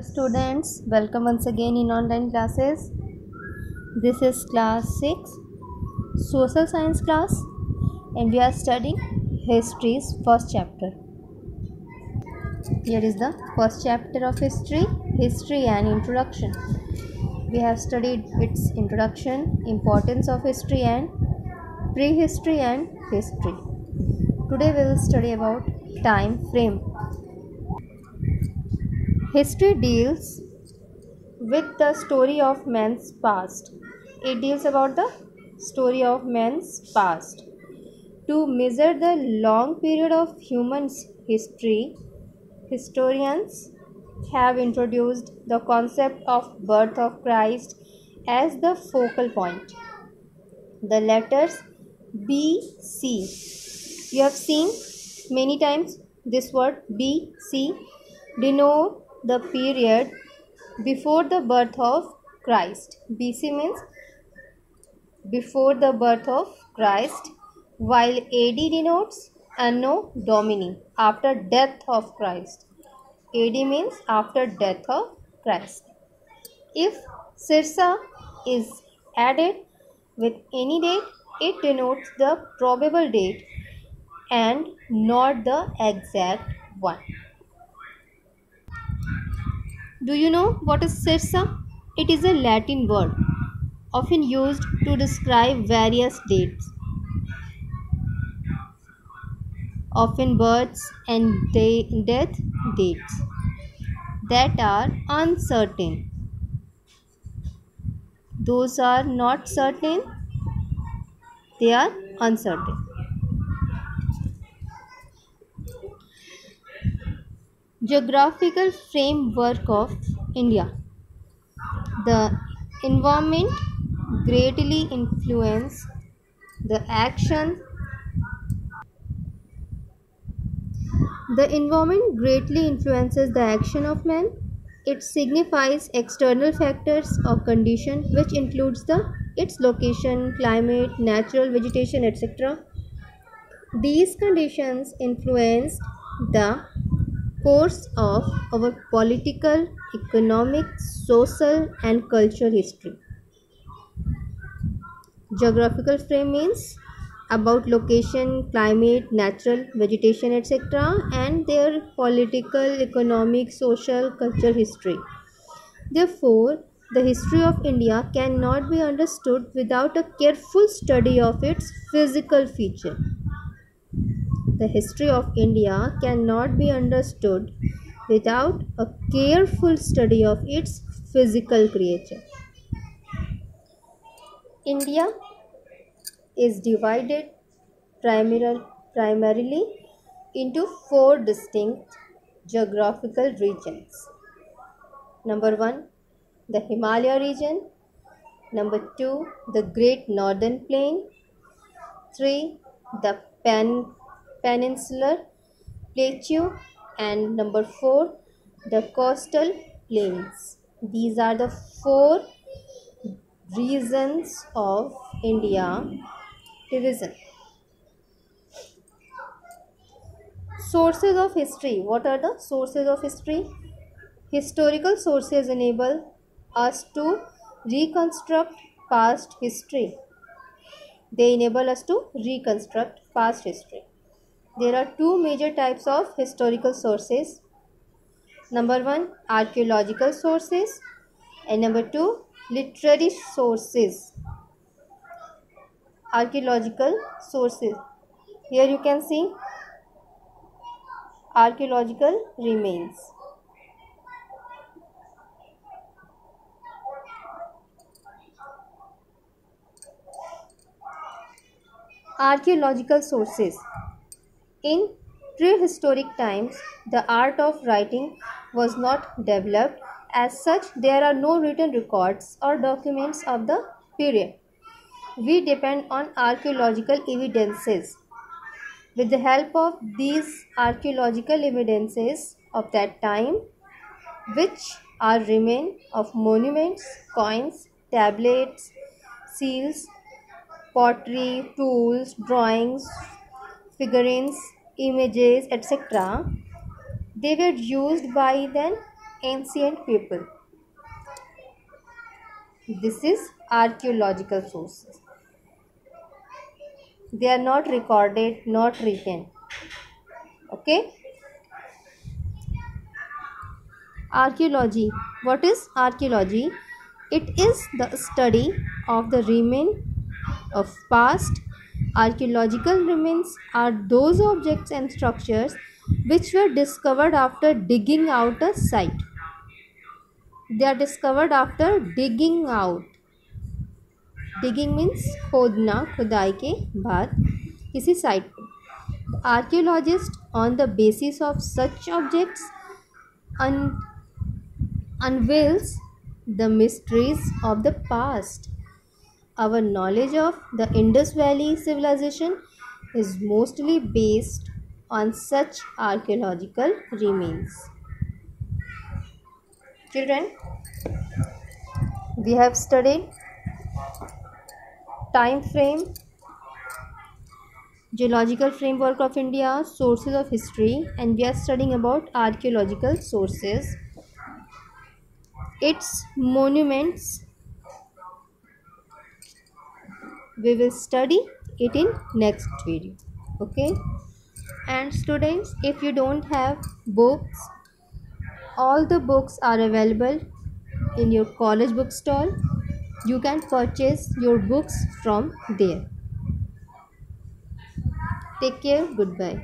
Students, welcome once again in online classes. This is class 6 social science class, and we are studying history's first chapter. Here is the first chapter of history and introduction. We have studied its introduction, importance of history, and prehistory and history. Today we will study about time frame. History deals with the story of man's past. It deals about the story of man's past. To measure the long period of human history, historians have introduced the concept of birth of Christ as the focal point. The letters BC. You have seen many times this word BC denote the period before the birth of Christ. BC means before the birth of Christ, while AD denotes Anno Domini, after death of Christ. AD means after death of Christ. If Sirsa is added with any date, it denotes the probable date and not the exact one. Do you know what is Sirsa? It is a Latin word often used to describe various dates, often births and death dates that are uncertain. Those are not certain, they are uncertain. Geographical framework of India. The environment greatly influences the action. The environment greatly influences the action of man. It signifies external factors or condition which includes its location, climate, natural vegetation, etc. These conditions influence the course of our political, economic, social and cultural history. Geographical frame means about location, climate, natural vegetation, etc., and their political, economic, social, cultural history. Therefore, the history of India cannot be understood without a careful study of its physical feature. The history of India cannot be understood without a careful study of its physical creature. India is divided primarily into four distinct geographical regions. Number 1, the Himalaya region. Number 2, the Great Northern Plain. 3, the Peninsular Plateau. And number 4, the coastal plains. These are the four regions of India division. Sources of history. What are the sources of history? Historical sources enable us to reconstruct past history. They enable us to reconstruct past history. There are two major types of historical sources. Number 1, archaeological sources, and number 2, literary sources. Archaeological sources. Here you can see archaeological remains. Archaeological sources. In prehistoric times, the art of writing was not developed. As such, there are no written records or documents of the period. We depend on archaeological evidences. With the help of these archaeological evidences of that time, which are remains of monuments, coins, tablets, seals, pottery, tools, drawings, figurines, images, etc., they were used by then ancient people. This is archaeological sources. They are not recorded, not written. Okay. Archaeology. What is archaeology? It is the study of the remains of past. Archaeological remains are those objects and structures which were discovered after digging out a site. They are discovered after digging out. Digging means खोदना, खुदाई के बाद किसी site पर. Archaeologists on the basis of such objects unveils the mysteries of the past. Our knowledge of the Indus Valley civilization is mostly based on such archaeological remains. Children, we have studied time frame, geological framework of India, sources of history, and we are studying about archaeological sources, its monuments. We will study it in next video. Okay. And students, if you don't have books, all the books are available in your college bookstall. You can purchase your books from there. Take care. Goodbye.